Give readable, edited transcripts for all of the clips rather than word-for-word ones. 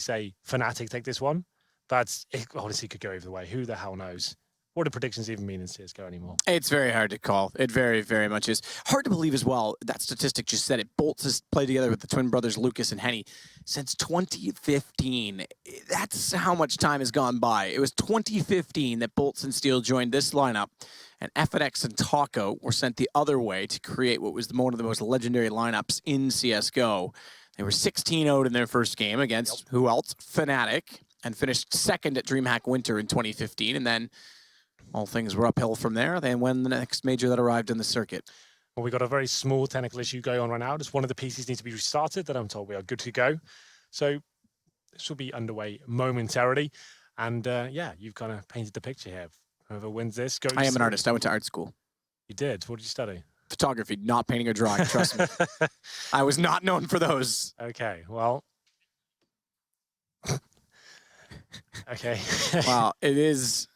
say Fnatic take this one, but it honestly could go either way. Who the hell knows? What do predictions even mean in CSGO anymore? It's very hard to call. It very, very much is. Hard to believe as well. That statistic just said it. Bolts has played together with the twin brothers Lucas and Henny since 2015. That's how much time has gone by. It was 2015 that Bolts and Steel joined this lineup, and Fnatic and Taco were sent the other way to create what was one of the most legendary lineups in CSGO. They were 16-0 in their first game against who else? Fnatic, and finished second at DreamHack Winter in 2015, and then all things were uphill from there. They won the next major that arrived in the circuit. Well, we got a very small technical issue going on right now. Just one of the PCs needs to be restarted. That I'm told we are good to go. So this will be underway momentarily. And yeah, you've kind of painted the picture here. Whoever wins this goes. I am an artist. I went to art school. You did? What did you study? Photography, not painting or drawing. Trust me. I was not known for those. Okay, well. Okay. Well, it is.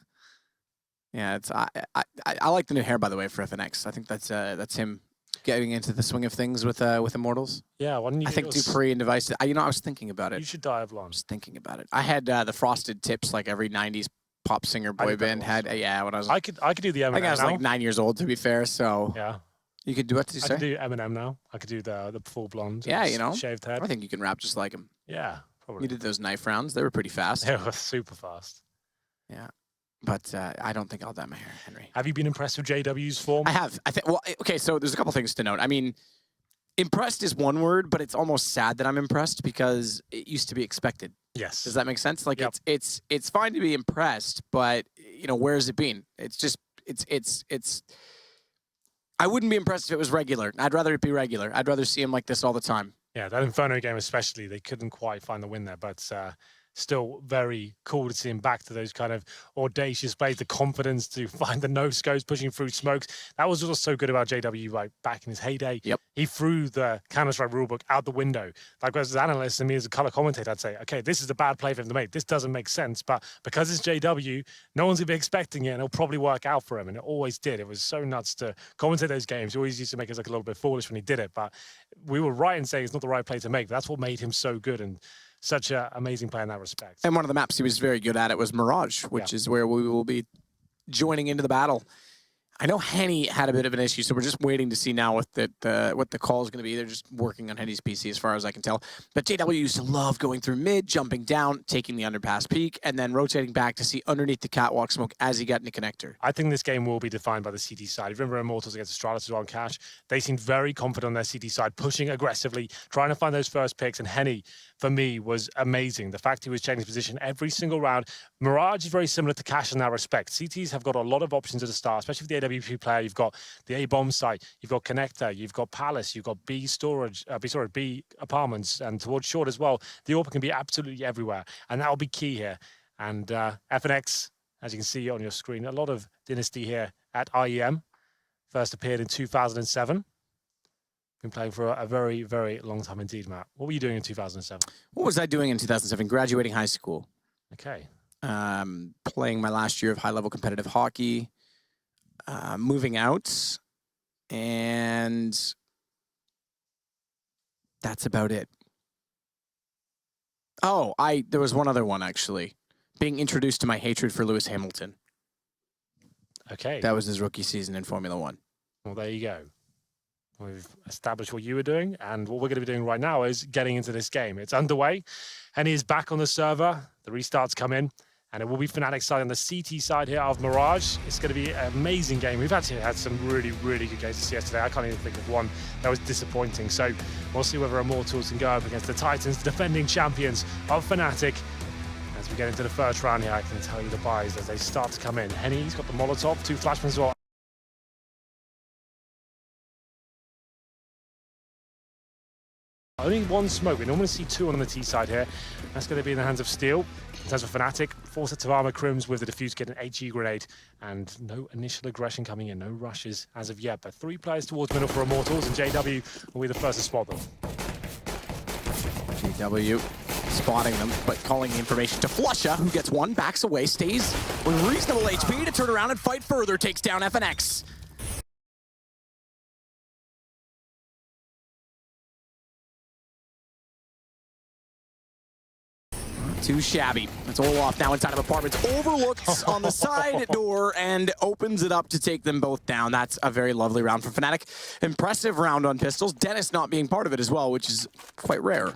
Yeah, it's I like the new hair, by the way, for FNX. I think that's him getting into the swing of things with Immortals. Yeah, why didn't you? I think Dupree and Device. I was thinking about it. You should die of blonde. I was thinking about it. I had the frosted tips like every '90s pop singer boy band had. Yeah, when I was. I could do the Eminem. I think I was like 9 years old, to be fair. So yeah, you could do what did you say? I could do Eminem now. I could do the full blonde. Yeah, you know, shaved head. I think you can rap just like him. Yeah, probably. You did those knife rounds. They were pretty fast. They were super fast. Yeah. But I don't think I'll dye my hair, Henry. Have you been impressed with JW's form? I have. I think. Well, okay. So there's a couple things to note. I mean, impressed is one word, but it's almost sad that I'm impressed because it used to be expected. Yes. Does that make sense? Like yep. it's fine to be impressed, but you know, where has it been? It's just it's. I wouldn't be impressed if it was regular. I'd rather it be regular. I'd rather see him like this all the time. Yeah, that Inferno game especially, they couldn't quite find the win there, but. Still very cool to see him back to those kind of audacious plays, the confidence to find the no-scopes, pushing through smokes. That was what's so good about JW, like back in his heyday. Yep. He threw the Counter-Strike rulebook out the window. Like as an analyst and me as a color commentator, I'd say, okay, this is a bad play for him to make. This doesn't make sense, but because it's JW, no one's going to be expecting it, and it'll probably work out for him, and it always did. It was so nuts to commentate those games. He always used to make us look a little bit foolish when he did it, but we were right in saying it's not the right play to make. But that's what made him so good, and such an amazing play in that respect. And one of the maps he was very good at it was Mirage, which is where we will be joining into the battle. I know Henny had a bit of an issue, so we're just waiting to see now what the call is going to be. They're just working on Henny's PC as far as I can tell. But JW used to love going through mid, jumping down, taking the underpass peak, and then rotating back to see underneath the catwalk smoke as he got into connector. I think this game will be defined by the CT side. If you remember Immortals against Astralis as well on Cash, they seemed very confident on their CT side, pushing aggressively, trying to find those first picks. And Henny, for me, was amazing. The fact he was changing his position every single round. Mirage is very similar to Cash in that respect. CTs have got a lot of options at the start, especially for the AWP player. You've got the A-bomb site, you've got Connector, you've got Palace, you've got B apartments, and towards short as well. The AWP can be absolutely everywhere, and that'll be key here. And FNX, as you can see on your screen, a lot of Dynasty here at IEM. First appeared in 2007. Been playing for a very, very long time indeed, Matt. What were you doing in 2007? What was I doing in 2007? Graduating high school. Okay. Playing my last year of high-level competitive hockey. Moving out, and that's about it. Oh, there was one other one, actually. Being introduced to my hatred for Lewis Hamilton. Okay. That was his rookie season in Formula 1. Well, there you go. We've established what you were doing, and what we're going to be doing right now is getting into this game. It's underway, and he's back on the server. The restarts come in. And it will be Fnatic side on the CT side here of Mirage. It's going to be an amazing game. We've actually had some really, really good games to see yesterday. I can't even think of one that was disappointing. So we'll see whether Immortals can go up against the Titans, the defending champions of Fnatic. As we get into the first round here, I can tell you the buys as they start to come in. Henny's got the Molotov, 2 Flashmans as well. Only 1 smoke. We normally see 2 on the T side here. That's going to be in the hands of Steel. In terms of Fnatic, 4 sets of armor, Crims with the defuse kit and HE grenade, and no initial aggression coming in, no rushes as of yet. But 3 players towards middle for Immortals, and JW will be the first to spot them. JW spotting them, but calling the information to Flusha, who gets 1, backs away, stays with reasonable HP to turn around and fight further, takes down FNX. Too shabby. It's Olaf now inside of apartments. Overlooks on the side door and opens it up to take them both down. That's a very lovely round for Fnatic. Impressive round on pistols. Dennis not being part of it as well, which is quite rare.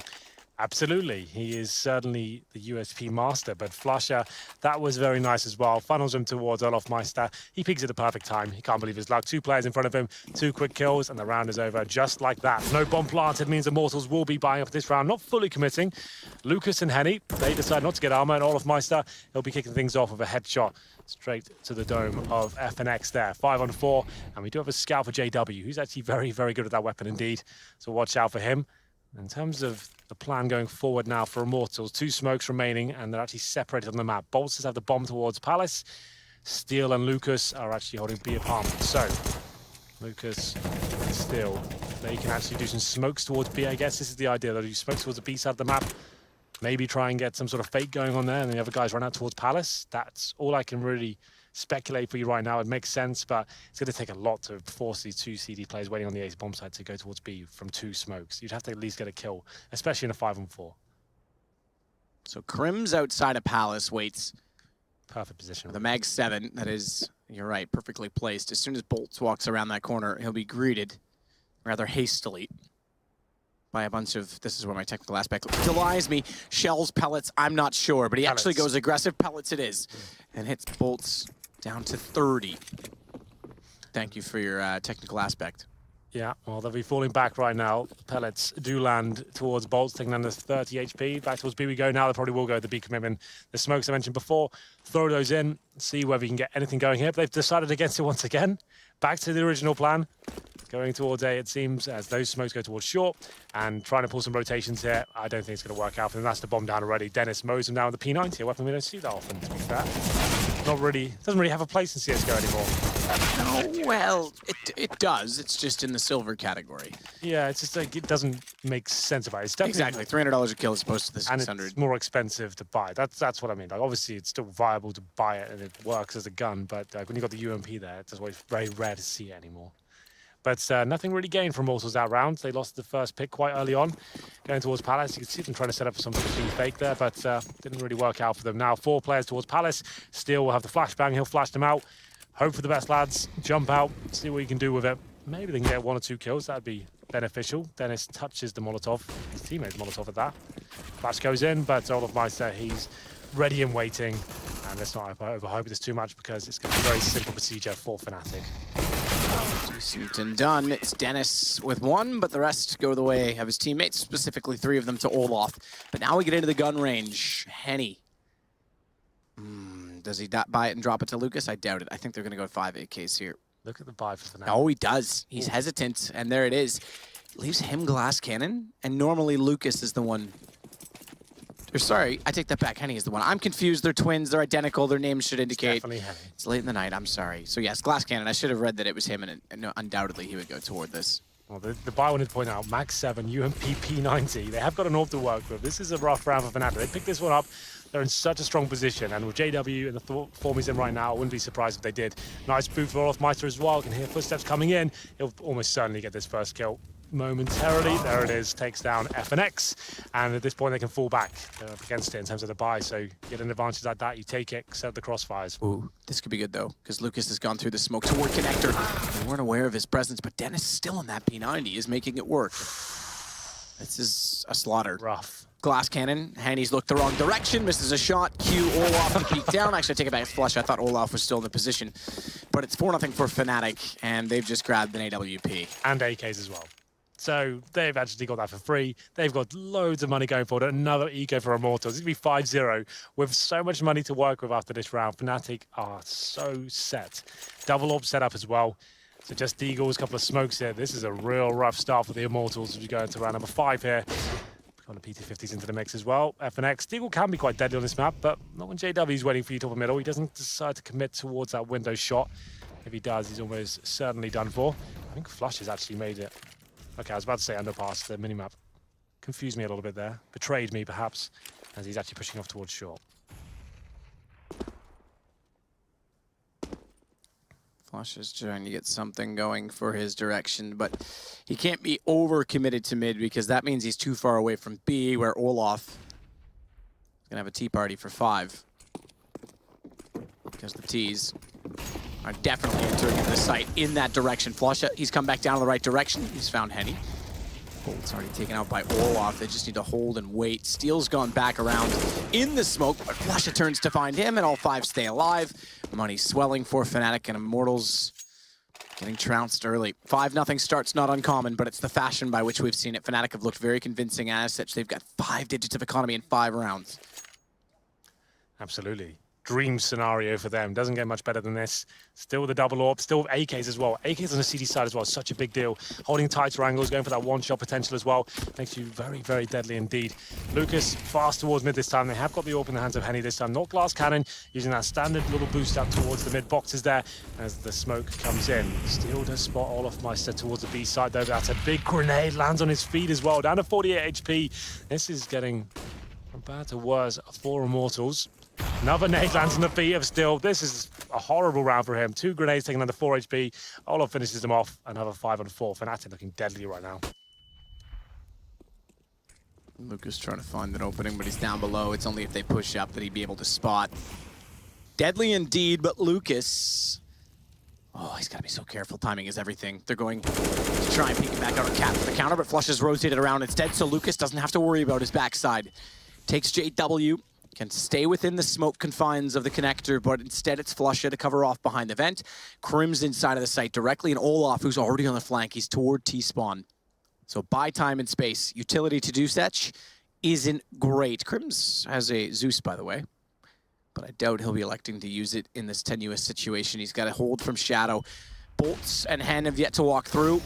Absolutely. He is certainly the USP master, but Flusher, that was very nice as well. Funnels him towards Olaf Meister. He peaks at the perfect time. He can't believe his luck. 2 players in front of him, 2 quick kills, and the round is over just like that. No bomb planted means Immortals will be buying up this round, not fully committing. Lucas and Henny, they decide not to get armor, and Olaf Meister, he'll be kicking things off with a headshot straight to the dome of FNX there. 5 on 4, and we do have a scout for JW, who's actually very, very good at that weapon indeed. So watch out for him. In terms of the plan going forward now for Immortals, 2 smokes remaining, and they're actually separated on the map. Bolsters have the bomb towards Palace. Steel and Lucas are actually holding B apartment. So, Lucas and Steel, they can actually do some smokes towards B, I guess. This is the idea. They'll do smokes towards the B side of the map. Maybe try and get some sort of fake going on there, and the other guys run out towards Palace. That's all I can really speculate for you right now. It makes sense, but it's going to take a lot to force these 2 CD players waiting on the ace bomb side to go towards B from 2 smokes. You'd have to at least get a kill, especially in a 5 on 4. So Crim's outside of Palace waits. Perfect position. The Mag 7, that is, you're right, perfectly placed. As soon as Bolts walks around that corner, he'll be greeted rather hastily by a bunch of, this is where my technical aspect belies me, shells, pellets, I'm not sure, but he actually goes aggressive. Pellets it is, and hits Bolts down to 30. Thank you for your technical aspect. Yeah, well, they'll be falling back right now. Pellets do land towards Bolts, taking down to 30 HP. Back towards B we go now. They probably will go with the B commitment. The smokes I mentioned before, throw those in, see whether you can get anything going here. But they've decided against it once again. Back to the original plan. Going towards A, it seems, as those smokes go towards short, and trying to pull some rotations here. I don't think it's going to work out for them. That's the bomb down already. Dennis mows him down with the P90, a weapon we don't see that often, to be fair. Not really, doesn't really have a place in CSGO anymore. Oh, well, it does. It's just in the silver category. Yeah, it's just like, it doesn't make sense about it. It's definitely, exactly, $300 a kill as opposed to the 600. And it's more expensive to buy. That's what I mean. Like, obviously, it's still viable to buy it, and it works as a gun, but when you've got the UMP there, it's always very rare to see it anymore. But nothing really gained from Immortals that round. They lost the first pick quite early on, going towards Palace. You can see them trying to set up some fake there, but didn't really work out for them. Now 4 players towards Palace. Steel will have the flashbang. He'll flash them out. Hope for the best, lads. Jump out, see what you can do with it. Maybe they can get 1 or 2 kills. That'd be beneficial. Dennis touches the Molotov. His teammate's Molotov at that. Flash goes in, but Olaf Meister, he's ready and waiting. And let's not overhype this too much because it's going to be a very simple procedure for Fnatic. Decent and done. It's Dennis with 1, but the rest go the way of his teammates, specifically 3 of them to Olaf. But now we get into the gun range. Henny. Does he buy it and drop it to Lucas? I doubt it. I think they're going to go 5 AKs here. Look at the buy for Fnatic. Oh, he does. He's hesitant, and there it is. Leaves him glass cannon, and normally Lucas is the one. Or sorry, I take that back. Henny is the one. I'm confused. They're twins. They're identical. Their names should indicate. It's definitely Henny. It's late in the night. I'm sorry. So yes, glass cannon. I should have read that it was him, and undoubtedly he would go toward this. Well, the buy wanted to point out, Max 7, UMP P90. They have got an AWP to work with. This is a rough round for Fnatic. They picked this one up. They're in such a strong position, and with JW and the form he's in right now, I wouldn't be surprised if they did. Nice boot for Olaf Meister as well. Can hear footsteps coming in. He'll almost certainly get this first kill momentarily. There it is, takes down FNX, and at this point they can fall back. They're up against it in terms of the buy, so get an advantage like that, you take it, set the crossfires. Ooh, this could be good though, because Lucas has gone through the smoke toward connector. We weren't aware of his presence, but Dennis still in that P90 is making it work. This is a slaughter. Rough. Glass cannon, Henny's looked the wrong direction, misses a shot, Q, Olaf to peek down. Actually, I take it back to Flush, I thought Olaf was still in the position. But it's 4-0 for Fnatic, and they've just grabbed an AWP. And AKs as well. So they've actually got that for free. They've got loads of money going forward. Another eco for Immortals. It's going to be 5-0 with so much money to work with after this round. Fnatic are so set. Double AWP set up as well. So just Deagles, a couple of smokes here. This is a real rough start for the Immortals as we go into round number 5 here. Got the PT50s into the mix as well. FNX. Deagle can be quite deadly on this map, but not when JW is waiting for you top of middle. He doesn't decide to commit towards that window shot. If he does, he's almost certainly done for. I think Flush has actually made it. Okay, I was about to say underpass the minimap. Confused me a little bit there. Betrayed me, perhaps, as he's actually pushing off towards short. Flush is trying to get something going for his direction, but he can't be over committed to mid because that means he's too far away from B, where Olaf Gonna have a tea party for 5. Because the T's are definitely entering into the site in that direction. Flusha, he's come back down in the right direction. He's found Henny. Bolt's already taken out by Olaf. They just need to hold and wait. Steel's gone back around in the smoke, but Flusha turns to find him, and all 5 stay alive. Money swelling for Fnatic, and Immortals getting trounced early. 5-0 starts not uncommon, but it's the fashion by which we've seen it. Fnatic have looked very convincing as such. They've got 5 digits of economy in 5 rounds. Absolutely. Dream scenario for them. Doesn't get much better than this. Still the double AWP, still AKs as well. AKs on the CD side as well, such a big deal. Holding tighter angles, going for that one-shot potential as well. Makes you very, very deadly indeed. Lucas fast towards mid this time. They have got the AWP in the hands of Henny this time. Not glass cannon, using that standard little boost up towards the mid boxes there as the smoke comes in. Steel does spot Olaf Meister towards the B side though. That's a big grenade, lands on his feet as well. Down to 48 HP. This is getting from bad to worse for Immortals. Another nade lands on the feet of Steel. This is a horrible round for him. 2 grenades taking under 4 HP. Olaf finishes them off. Another 5 on 4. Fnatic looking deadly right now. Lucas trying to find an opening, but he's down below. It's only if they push up that he'd be able to spot. Deadly indeed, but Lucas... Oh, he's got to be so careful. Timing is everything. They're going to try and peek him back out on Cap for the counter, but Flush is rotated around instead, so Lucas doesn't have to worry about his backside. Takes JW. Can stay within the smoke confines of the connector, but instead it's Flusha to cover off behind the vent. Crim's inside of the site directly, and Olaf, who's already on the flank, he's toward T-spawn. So buy time and space. Utility to do such isn't great. Crims has a Zeus, by the way, but I doubt he'll be electing to use it in this tenuous situation. He's got a hold from Shadow. Bolts and Hen have yet to walk through.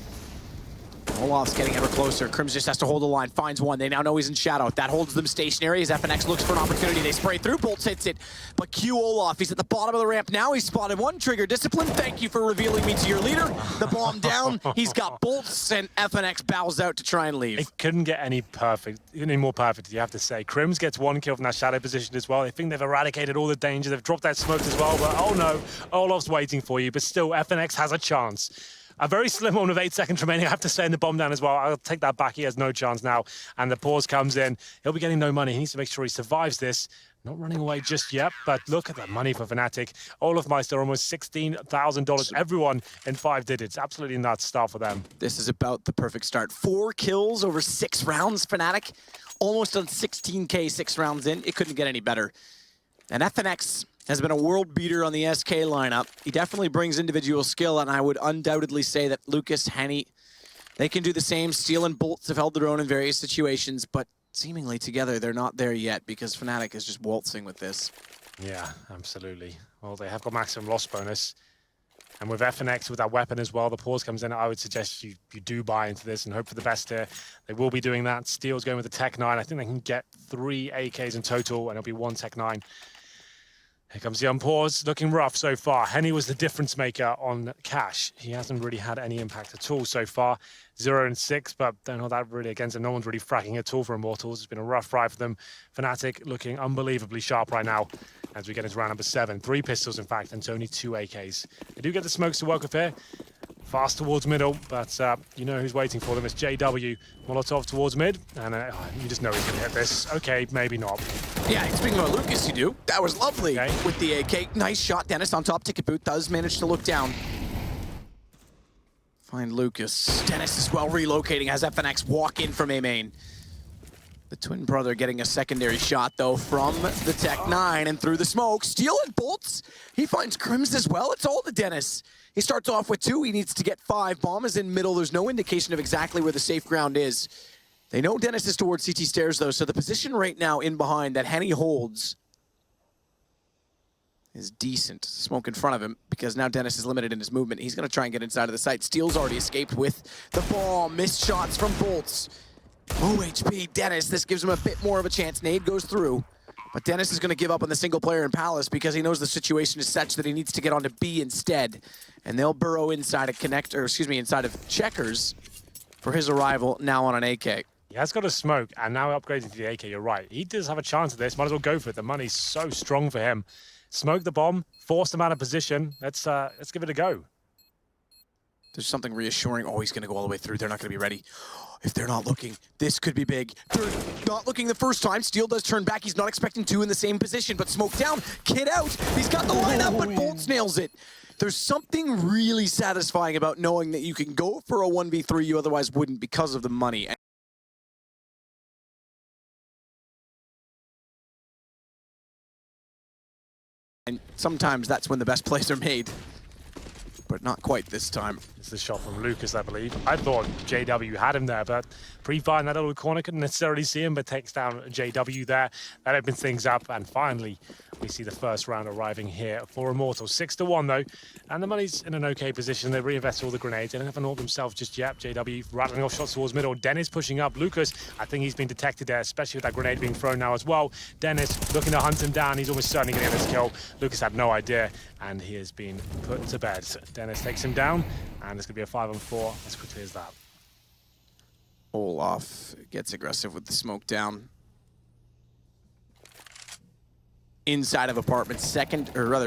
Olaf's getting ever closer. Crims just has to hold the line, finds one. They now know he's in Shadow. That holds them stationary as FNX looks for an opportunity. They spray through, Bolts hits it. But Q Olaf, he's at the bottom of the ramp now. He's spotted one. Trigger discipline. Thank you for revealing me to your leader. The bomb down. He's got Bolts, and FNX bows out to try and leave. It couldn't get any more perfect, you have to say. Crims gets 1 kill from that Shadow position as well. They think they've eradicated all the danger. They've dropped that smoke as well, but oh no, Olaf's waiting for you. But still, FNX has a chance. A very slim one with 8 seconds remaining, I have to say, in the bomb down as well. I'll take that back. He has no chance now. And the pause comes in. He'll be getting no money. He needs to make sure he survives this. Not running away just yet, but look at the money for Fnatic. Olaf Meister, almost $16,000. Everyone in 5 digits. Absolutely nuts start for them. This is about the perfect start. 4 kills over 6 rounds, Fnatic. Almost on 16K 6 rounds in. It couldn't get any better. And FNX has been a world beater on the SK lineup. He definitely brings individual skill, and I would undoubtedly say that Lucas, Henny, they can do the same. Steel and Bolts have held their own in various situations, but seemingly together they're not there yet because Fnatic is just waltzing with this. Yeah, absolutely. Well, they have got maximum loss bonus. And with FNX, with that weapon as well, the pause comes in. I would suggest you do buy into this and hope for the best here. They will be doing that. Steel's going with the Tech 9. I think they can get 3 AKs in total, and it'll be 1 Tech 9. Here comes the unpause, looking rough so far. Henny was the difference maker on Cash. He hasn't really had any impact at all so far. 0 and 6, but don't know that really against him. No one's really fracking at all for Immortals. It's been a rough ride for them. Fnatic looking unbelievably sharp right now as we get into round number 7. 3 pistols, in fact, and only 2 AKs. They do get the smokes to work with here. Fast towards middle, but you know who's waiting for them. It's JW. Molotov towards mid, and you just know he's going to hit this. Okay, maybe not. Yeah, speaking about Lucas, you do. That was lovely with the AK. Nice shot. Dennis on top. Ticket boot does manage to look down. Find Lucas. Dennis is well relocating as FNX walk in from A main. The twin brother getting a secondary shot, though, from the Tech 9 and through the smoke. Steel and Bolts. He finds Crims as well. It's all to Dennis. He starts off with 2. He needs to get 5. Bomb is in middle. There's no indication of exactly where the safe ground is. They know Dennis is towards CT stairs, though, so the position right now in behind that Henny holds is decent. Smoke in front of him, because now Dennis is limited in his movement. He's going to try and get inside of the site. Steel's already escaped with the bomb. Missed shots from Bolts. Low HP, Dennis. This gives him a bit more of a chance. Nade goes through. But Dennis is going to give up on the single player in Palace because he knows the situation is such that he needs to get onto B instead. And they'll burrow inside of inside of Checkers for his arrival now on an AK. He has got a smoke, and now upgraded to the AK, you're right. He does have a chance at this. Might as well go for it. The money's so strong for him. Smoke the bomb, forced him out of position. Let's give it a go. There's something reassuring. Oh, he's going to go all the way through. They're not going to be ready. If they're not looking, this could be big. They're not looking the first time. Steel does turn back. He's not expecting two in the same position, but smoke down, kid out. He's got the line up, but Bolts nails it. There's something really satisfying about knowing that you can go for a 1v3 you otherwise wouldn't because of the money. And sometimes that's when the best plays are made. But not quite this time. It's the shot from Lucas, I believe. I thought JW had him there, but pre-fire in that little corner couldn't necessarily see him, but takes down JW there. That opens things up, and finally, we see the first round arriving here for Immortals. 6-1 though, and the money's in an okay position. They reinvest all the grenades. They don't have an ult themselves just yet. JW rattling off shots towards middle. Dennis pushing up. Lucas, I think he's been detected there, especially with that grenade being thrown now as well. Dennis looking to hunt him down. He's almost certainly going to get this kill. Lucas had no idea, and he has been put to bed. Dennis takes him down, and it's going to be a 5-on-4 as quickly as that. Olaf gets aggressive with the smoke down. Inside of apartment,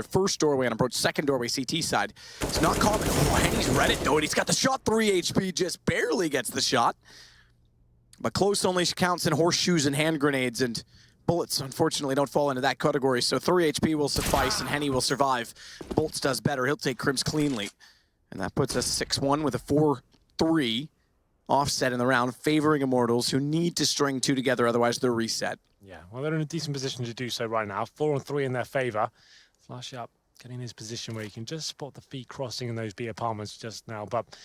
first doorway on approach, second doorway CT side. It's not common. Oh, and he's read it though, and he's got the shot. 3 HP, just barely gets the shot. But close only counts in horseshoes and hand grenades, and bullets unfortunately don't fall into that category, so 3 HP will suffice and Henny will survive. Bolts does better, he'll take Crims cleanly. And that puts us 6-1 with a 4-3 offset in the round, favoring Immortals, who need to string two together, otherwise they're reset. Yeah, well, they're in a decent position to do so right now. 4-on-3 in their favor. Flash up, getting in his position where you can just spot the feet crossing in those B apartments just now. But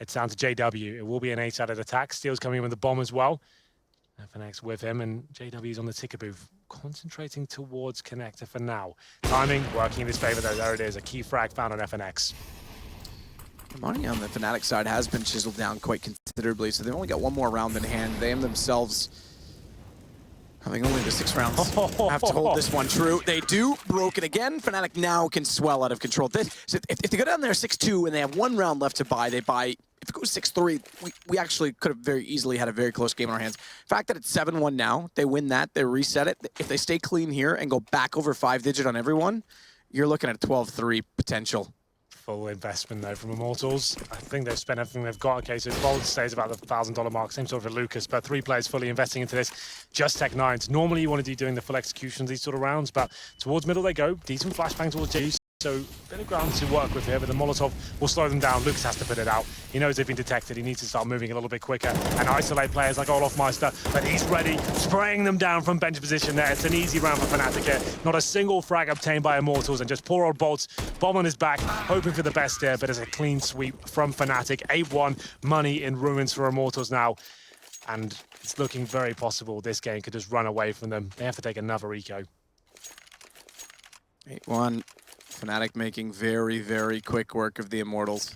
it's down to JW. It will be an 8-sided attack. Steel's coming in with the bomb as well. FNX with him, and JW's on the ticker booth, concentrating towards connector for now. Timing working in his favor though. There it is, a key frag found on FNX. The money on the Fnatic side has been chiseled down quite considerably, so they've only got one more round in hand. They themselves, having only the 6 rounds, have to hold this one true. They do, broken again. Fnatic now can swell out of control. If they go down there 6-2 and they have 1 round left to buy, they buy. If it goes 6-3, we actually could have very easily had a very close game in our hands. The fact that it's 7-1 now, they win that, they reset it. If they stay clean here and go back over 5-digit on everyone, you're looking at a 12-3 potential. Full investment though from Immortals. I think they've spent everything they've got. Okay, so Bold stays about the $1,000 mark. Same sort of for Lucas, but 3 players fully investing into this. Just Tech 9s. Normally you want to be doing the full executions these sort of rounds, but towards middle they go. Decent flashbang towards J. So a bit of ground to work with here, but the Molotov will slow them down. Lucas has to put it out. He knows they've been detected. He needs to start moving a little bit quicker and isolate players like Olofmeister, but he's ready, spraying them down from bench position there. It's an easy round for Fnatic here. Not a single frag obtained by Immortals, and just poor old Bolts, bomb on his back, hoping for the best here, but it's a clean sweep from Fnatic. 8-1, money in ruins for Immortals now. And it's looking very possible this game could just run away from them. They have to take another eco. 8-1. Fnatic making very, very quick work of the Immortals.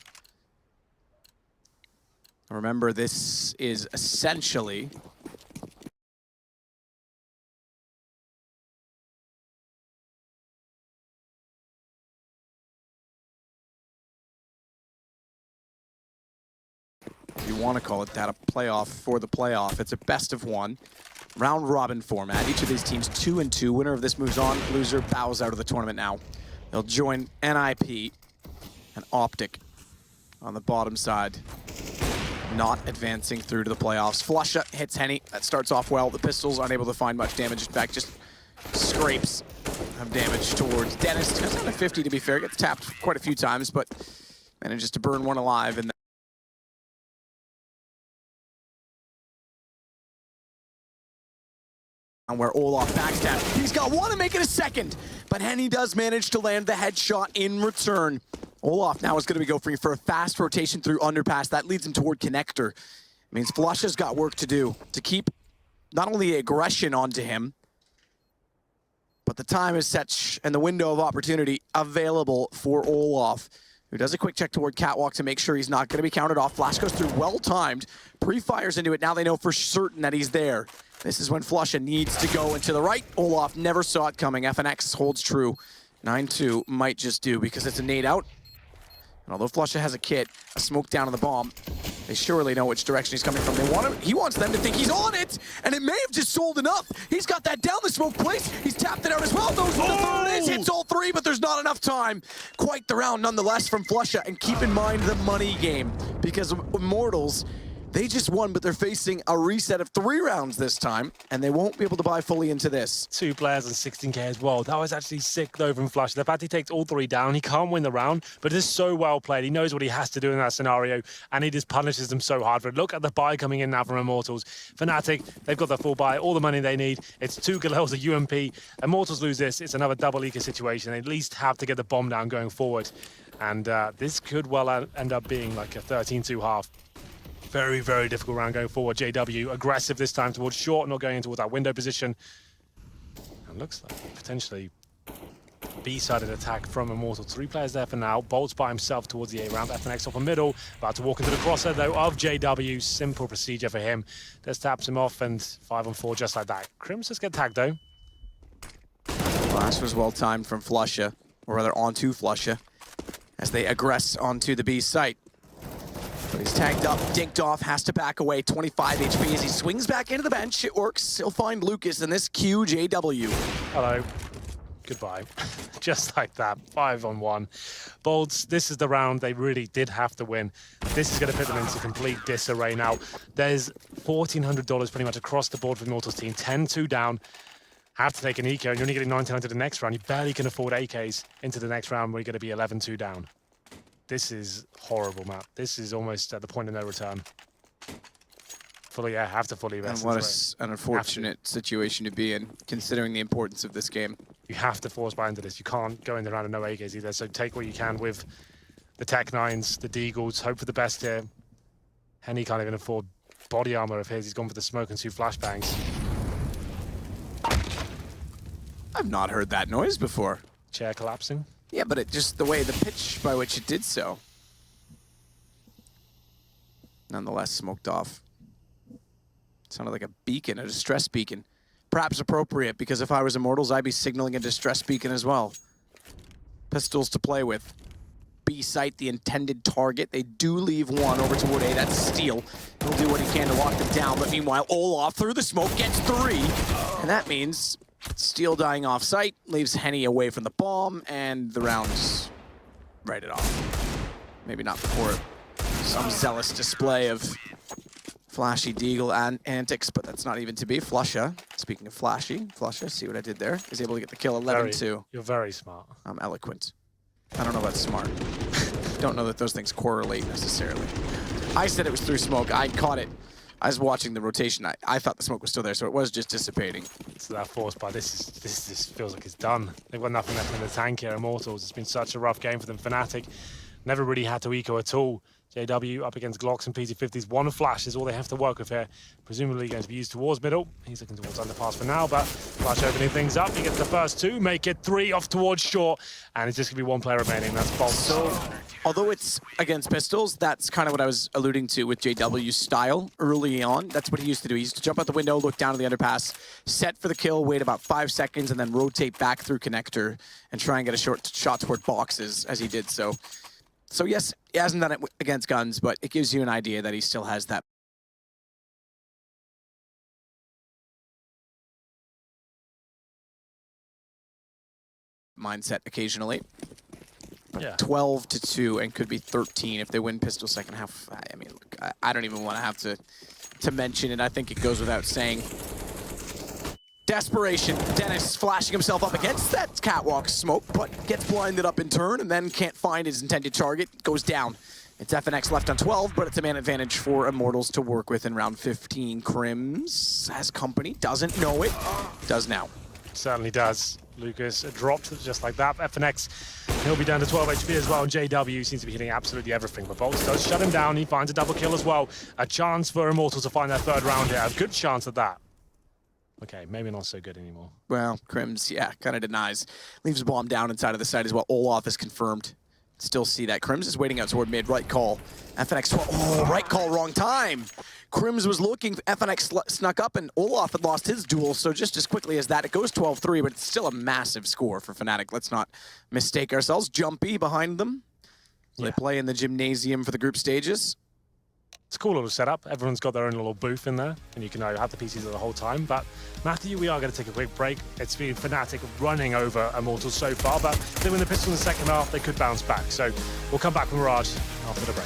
Remember, this is essentially if you want to call it that, a playoff for the playoff. It's a best of 1 round robin format. Each of these teams 2-2. Winner of this moves on. Loser bows out of the tournament now. They'll join NIP and Optic on the bottom side, not advancing through to the playoffs. Flusha hits Henny. That starts off well. The pistols aren't able to find much damage. In fact, just scrapes of damage towards Dennis. Goes down to 50 to be fair. Gets tapped quite a few times, but manages to burn one alive. And where Olaf backstab. He's got one to make it a second, but Henny does manage to land the headshot in return. Olaf now is going to be going for a fast rotation through underpass. That leads him toward connector. It means Flusha's got work to do to keep not only the aggression onto him, but the time is set and the window of opportunity available for Olaf, who does a quick check toward Catwalk to make sure he's not going to be counted off. Flash goes through well-timed, pre-fires into it. Now they know for certain that he's there. This is when Flusha needs to go into the right. Olaf never saw it coming. FNX holds true. 9-2 might just do because it's a nade out. And although Flusha has a kit, a smoke down on the bomb, they surely know which direction he's coming from. He wants them to think he's on it, and it may have just sold enough. He's got that down the smoke place. He's tapped it out as well. Knows what the third is. Hits all 3, but there's not enough time. Quite the round nonetheless from Flusha. And keep in mind the money game, because Immortals, They just won, but they're facing a reset of 3 rounds this time, and they won't be able to buy fully into this. 2 players and 16k as well. That was actually sick though from Flush. The fact he takes all 3 down, he can't win the round, but it is so well played. He knows what he has to do in that scenario, and he just punishes them so hard for it. Look at the buy coming in now from Immortals. Fnatic, they've got the full buy, all the money they need. It's 2 Galils, a UMP. Immortals lose this, it's another double eco situation. They at least have to get the bomb down going forward. And this could well end up being like a 13-2 half. Very, very difficult round going forward. JW aggressive this time towards short, not going in towards that window position. And looks like potentially B-sided attack from Immortal. 3 players there for now. Bolt's by himself towards the A round. FNX off the middle. About to walk into the crosser though of JW. Simple procedure for him. Just taps him off and 5-on-4 just like that. Crims just get tagged though. Flash was well timed from Flusha, or rather onto Flusha, as they aggress onto the B site. But he's tagged up, dinked off, has to back away, 25 HP as he swings back into the bench. It works. He'll find Lucas in this QJW. Hello. Goodbye. Just like that. 5-on-1. Bolts, this is the round they really did have to win. This is going to put them into complete disarray now. There's $1,400 pretty much across the board for the Immortals team. 10-2 down. Have to take an eco, and you're only getting 1,900 the next round. You barely can afford AKs into the next round where you're going to be 11-2 down. This is horrible, Matt. This is almost at the point of no return. Fully, yeah, have to fully rest. And what an unfortunate situation to be in, considering the importance of this game. You have to force buy into this. You can't go in the round of no AKs either, so take what you can with the Tech 9s, the Deagles, hope for the best here. Henny can't even afford body armor of his. He's gone for the smoke and 2 flashbangs. I've not heard that noise before. Chair collapsing. Yeah, but it just the way, the pitch by which it did so. Nonetheless, smoked off. Sounded like a beacon, a distress beacon. Perhaps appropriate, because if I was Immortals, I'd be signaling a distress beacon as well. Pistols to play with. B site, the intended target. They do leave 1 over toward A. That's Steel. He'll do what he can to lock them down, but meanwhile, Olaf through the smoke gets 3. And that means Steel dying off site, leaves Henny away from the bomb, and the round's right it off. Maybe not before some zealous display of flashy Deagle and antics, but that's not even to be. Flusha, speaking of flashy, Flusha, see what I did there? Is able to get the kill 11-2. You're very smart. I'm eloquent. I don't know about smart. Don't know that those things correlate necessarily. I said it was through smoke. I caught it. I was watching the rotation. I thought the smoke was still there, so it was just dissipating. So that force buy, this feels like it's done. They've got nothing left in the tank here, Immortals. It's been such a rough game for them. Fnatic never really had to eco at all. JW up against Glocks and PT50s. 1 flash is all they have to work with here. Presumably going to be used towards middle. He's looking towards underpass for now, but Flash opening things up. He gets the first 2, make it 3 off towards short, and it's just going to be 1 player remaining. That's Bolt. So, although it's against pistols, that's kind of what I was alluding to with JW's style early on. That's what he used to do. He used to jump out the window, look down to the underpass, set for the kill, wait about 5 seconds, and then rotate back through connector and try and get a short shot toward boxes as he did so. So yes, he hasn't done it against guns, but it gives you an idea that he still has that mindset occasionally. Yeah. 12-2 and could be 13 if they win pistol second half. I mean, look, I don't even want to have to mention it. I think it goes without saying. Desperation. Dennis flashing himself up against that catwalk smoke, but gets blinded up in turn and then can't find his intended target. Goes down. It's FNX left on 12, but it's a man advantage for Immortals to work with in round 15. Crims has company, doesn't know it, does now. Certainly does. Lucas dropped just like that. FNX, he'll be down to 12 HP as well, and JW seems to be hitting absolutely everything. But Bolts does shut him down. He finds a double kill as well. A chance for Immortals to find their 3rd round here. A good chance at that. Okay, maybe not so good anymore. Well, Crims, yeah, kind of denies. Leaves a bomb down inside of the site as well. Olaf is confirmed. Still see that. Crims is waiting out toward mid. Right call. FNX 12. Oh, right call, wrong time. Crims was looking. FNX snuck up, and Olaf had lost his duel. So just as quickly as that, it goes 12-3, but it's still a massive score for Fnatic. Let's not mistake ourselves. Jumpy behind them. So They play in the gymnasium for the group stages. It's a cool little setup. Everyone's got their own little booth in there, and you can have the PCs the whole time. But Matthew, we are going to take a quick break. It's been Fnatic running over Immortals so far, but if they win the pistol in the second half, they could bounce back. So we'll come back with Mirage after the break.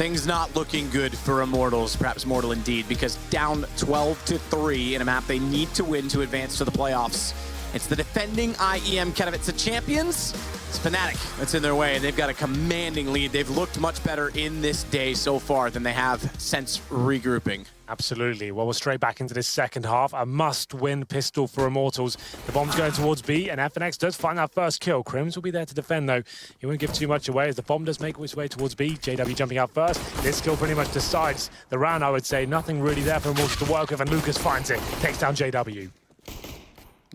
things not looking good for Immortals, perhaps mortal indeed, because down 12-3 in a map they need to win to advance to the playoffs. It's the defending IEM Katowice champions. It's Fnatic that's in their way, and they've got a commanding lead. They've looked much better in this day so far than they have since regrouping. Absolutely. Well, we're straight back into this second half. A must-win pistol for Immortals. The bomb's going towards B, and FNX does find that first kill. Crims will be there to defend, though. He won't give too much away as the bomb does make its way towards B. JW jumping out first. This kill pretty much decides the round, I would say. Nothing really there for Immortals to work with, and Lucas finds it. Takes down JW.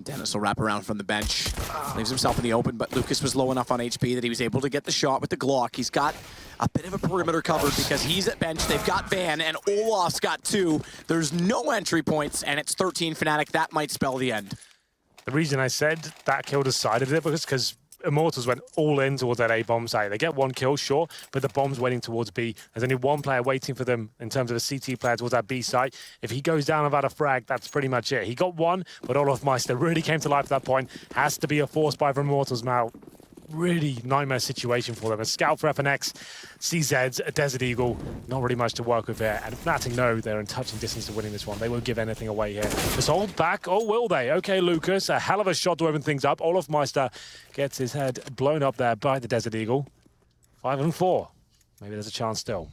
Dennis will wrap around from the bench. Leaves himself in the open, but Lucas was low enough on HP that he was able to get the shot with the Glock. He's got a bit of a perimeter covered because he's at bench. They've got Van, and Olaf's got 2. There's no entry points, and it's 13 Fnatic. That might spell the end. The reason I said that kill decided it was because Immortals went all in towards that A-bomb site. They get 1 kill, sure, but the bomb's waiting towards B. There's only 1 player waiting for them in terms of a CT player towards that B site. If he goes down without a frag, that's pretty much it. He got 1, but Olaf Meister really came to life at that point. Has to be a force buy for Immortals now. Really nightmare situation for them. A scout for FNX, CZ's, a Desert Eagle, not really much to work with here. And Fnatic know they're in touching distance to winning this one. They won't give anything away here. Just hold back, oh, will they? Okay, Lucas, a hell of a shot to open things up. Olaf Meister gets his head blown up there by the Desert Eagle. 5-4. Maybe there's a chance still.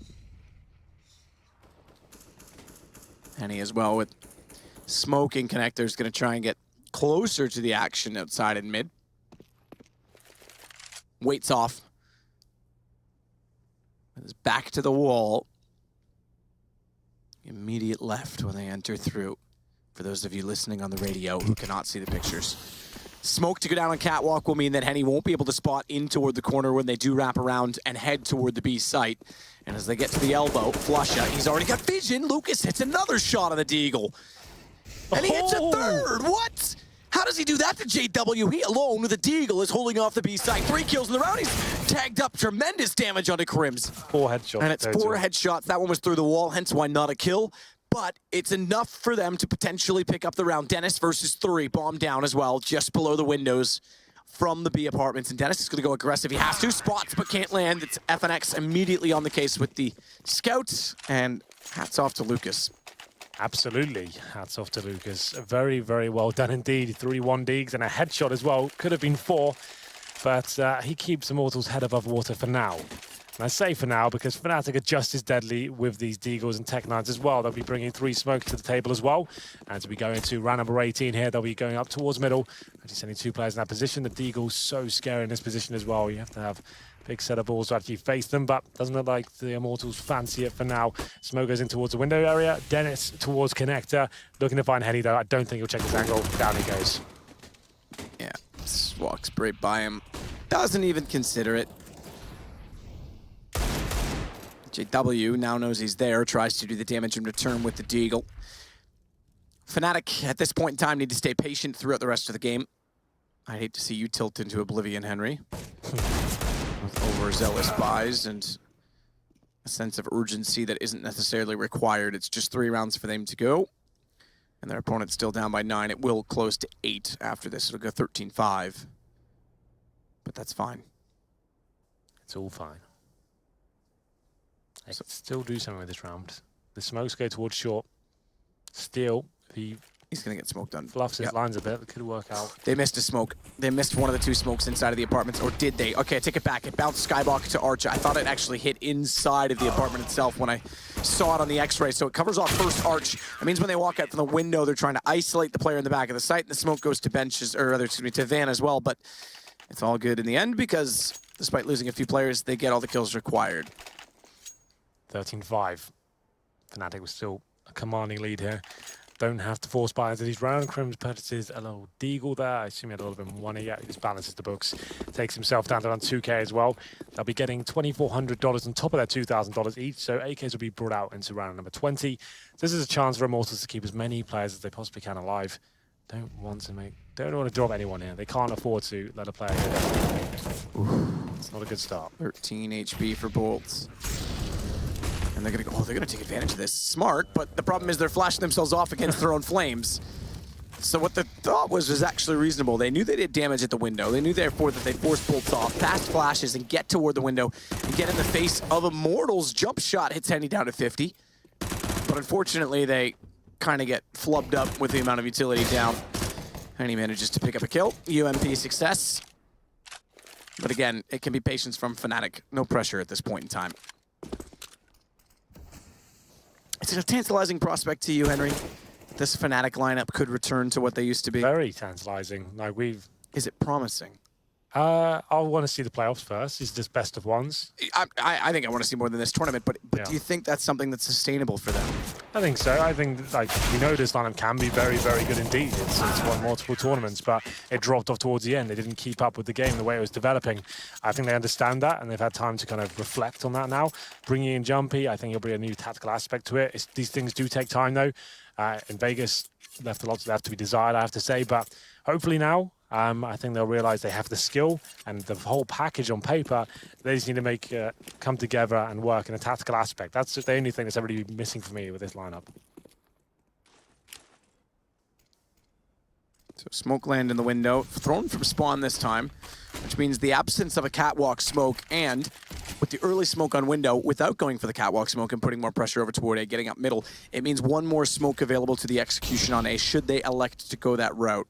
Henny as well with smoking connectors, going to try and get closer to the action outside in mid. Waits off. It's back to the wall. Immediate left when they enter through. For those of you listening on the radio who cannot see the pictures. Smoke to go down on catwalk will mean that Henny won't be able to spot in toward the corner when they do wrap around and head toward the B site. And as they get to the elbow, Flusha, he's already got vision. Lucas hits another shot on the Deagle. And he hits a third. What? How does he do that to JW? He alone with a Deagle is holding off the B side. 3 kills in the round. He's tagged up tremendous damage onto Crims. 4 headshots. And it's 4 headshots. That one was through the wall, hence why not a kill. But it's enough for them to potentially pick up the round. Dennis versus 3. Bomb down as well, just below the windows from the B apartments. And Dennis is going to go aggressive. He has 2 spots, but can't land. It's FNX immediately on the case with the scouts. And hats off to Lucas. Absolutely. Hats off to Lucas. Very, very well done indeed. 3-1 digs and a headshot as well. Could have been 4, but he keeps Immortals' head above water for now. And I say for now because Fnatic are just as deadly with these Deagles and Tech-9s as well. They'll be bringing 3 smokes to the table as well. As we go into round number 18 here, they'll be going up towards middle. Actually sending 2 players in that position. The Deagle's so scary in this position as well. You have to have big set of balls to actually face them, but doesn't look like the Immortals fancy it for now. Smoke goes in towards the window area. Dennis towards connector. Looking to find Henny, though. I don't think he'll check his angle. Down he goes. Yeah, walks right by him. Doesn't even consider it. JW now knows he's there, tries to do the damage in return with the Deagle. Fnatic, at this point in time, need to stay patient throughout the rest of the game. I'd hate to see you tilt into oblivion, Henry. With overzealous buys and a sense of urgency that isn't necessarily required. It's just 3 rounds for them to go. And their opponent's still down by 9. It will close to 8 after this. It'll go 13-5. But that's fine. It's all fine. They can still do something with this round. The smokes go towards short. Steel, he's going to get smoked on. Fluffs his lines a bit. It could work out. They missed a smoke. They missed one of the 2 smokes inside of the apartments, or did they? Okay, I take it back. It bounced Skyblock to Arch. I thought it actually hit inside of the apartment itself when I saw it on the X-ray. So it covers off first Arch. That means when they walk out from the window, they're trying to isolate the player in the back of the site, and the smoke goes to benches, or rather, excuse me, to Van as well. But it's all good in the end because despite losing a few players, they get all the kills required. 13-5. Fnatic was still a commanding lead here. Don't have to force buy into these round. Crims purchases a little Deagle there. I assume he had a little bit more money. Yeah, he just balances the books. Takes himself down to around 2K as well. They'll be getting $2,400 on top of their $2,000 each. So AKs will be brought out into round number 20. So this is a chance for Immortals to keep as many players as they possibly can alive. Don't want to drop anyone here. They can't afford to let a player go. It's not a good start. 13 HP for Bolts. And they're gonna take advantage of this. Smart, but the problem is they're flashing themselves off against their own flames. So what the thought was actually reasonable. They knew they did damage at the window. They knew therefore that they forced bolts off, fast flashes, and get toward the window and get in the face of Immortals. Jump shot hits Henny down to 50. But unfortunately, they kind of get flubbed up with the amount of utility down. Henny manages to pick up a kill. UMP success. But again, it can be patience from Fnatic. No pressure at this point in time. It's a tantalizing prospect to you, Henry. This Fnatic lineup could return to what they used to be. Very tantalizing. Like Is it promising? I want to see the playoffs first. Is this best of ones? I think I want to see more than this tournament, but Yeah. do you think that's something that's sustainable for them? I think so. I think, like, we know this lineup can be very, very good indeed. It's won multiple tournaments, but it dropped off towards the end. They didn't keep up with the game the way it was developing. I think they understand that, and they've had time to kind of reflect on that now. Bringing in Jumpy, I think it'll bring a new tactical aspect to it. These things do take time, though. In Vegas, left a lot to be desired, I have to say, but hopefully now, I think they'll realize they have the skill and the whole package on paper. They just need to make come together and work in a tactical aspect. That's the only thing that's ever really missing for me with this lineup. So smoke land in the window, thrown from spawn this time, which means the absence of a catwalk smoke, and with the early smoke on window, without going for the catwalk smoke and putting more pressure over toward A, getting up middle, it means one more smoke available to the execution on A, should they elect to go that route.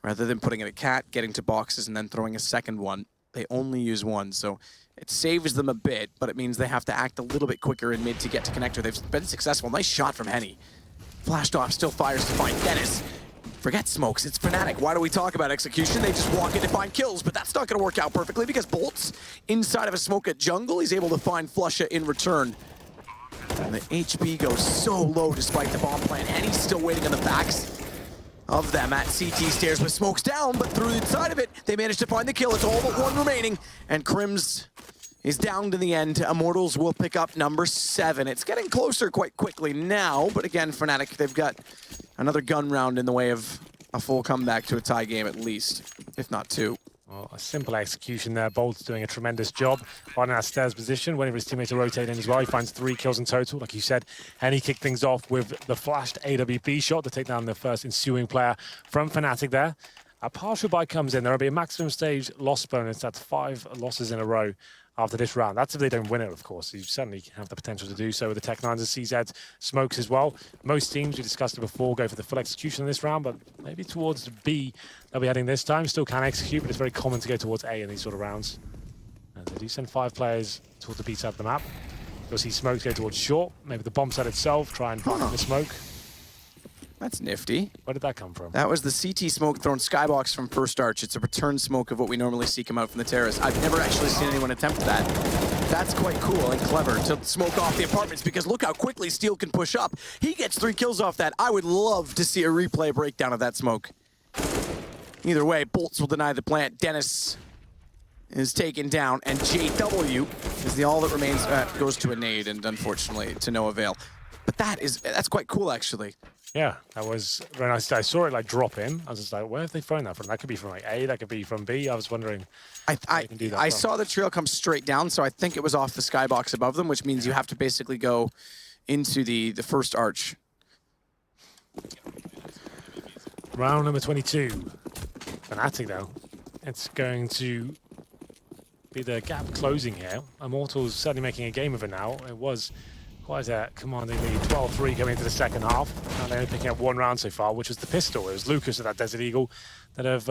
Rather than putting in a cat, getting to boxes, and then throwing a second one, they only use one, so it saves them a bit, but it means they have to act a little bit quicker in mid to get to connector. They've been successful. Nice shot from Henny. Flashed off, still fires to find Dennis. Forget smokes, it's Fnatic. Why do we talk about execution? They just walk in to find kills, but that's not going to work out perfectly because Bolt's inside of a smoke at jungle. He's able to find Flusha in return. And the HP goes so low despite the bomb plant. Henny's still waiting on the backs of them at CT stairs with smokes down, but through inside of it, they managed to find the kill. It's all but one remaining, and Crims is down to the end. Immortals will pick up number 7. It's getting closer quite quickly now, but again, Fnatic, they've got another gun round in the way of a full comeback to a tie game at least, if not 2. Well, a simple execution there. Bolt's doing a tremendous job on that stairs position. Whenever his teammates are rotating as well, he finds 3 kills in total, like you said. And he kicked things off with the flashed AWP shot to take down the first ensuing player from Fnatic there. A partial buy comes in. There will be a maximum stage loss bonus. That's 5 losses in a row after this round. That's if they don't win it, of course. You certainly have the potential to do so with the Tech 9s and CZ smokes as well. Most teams, we discussed it before, go for the full execution in this round, but maybe towards B they'll be heading this time. Still can execute, but it's very common to go towards A in these sort of rounds. And they do send 5 players towards the B side of the map. You'll see smokes go towards short. Maybe the bomb side itself, try and find the smoke. That's nifty. Where did that come from? That was the CT smoke thrown skybox from first arch. It's a return smoke of what we normally see come out from the terrace. I've never actually seen anyone attempt that. That's quite cool and clever to smoke off the apartments because look how quickly Steel can push up. He gets 3 kills off that. I would love to see a replay breakdown of that smoke. Either way, Bolts will deny the plant. Dennis is taken down, and JW is the all that remains. Goes to a nade, and unfortunately to no avail. But that's quite cool, actually. Yeah, that was very nice. I saw it like drop in. I was just like, where have they thrown that from? That could be from like A, that could be from B. I was wondering. I saw the trail come straight down, so I think it was off the skybox above them, which means you have to basically go into the first arch. Round number 22. Fnatic though. It's going to be the gap closing here. Immortals certainly making a game of it now. It was quite a commanding lead. 12-3 coming into the second half. Now they're only picking up 1 round so far, which was the pistol. It was Lucas with that Desert Eagle that have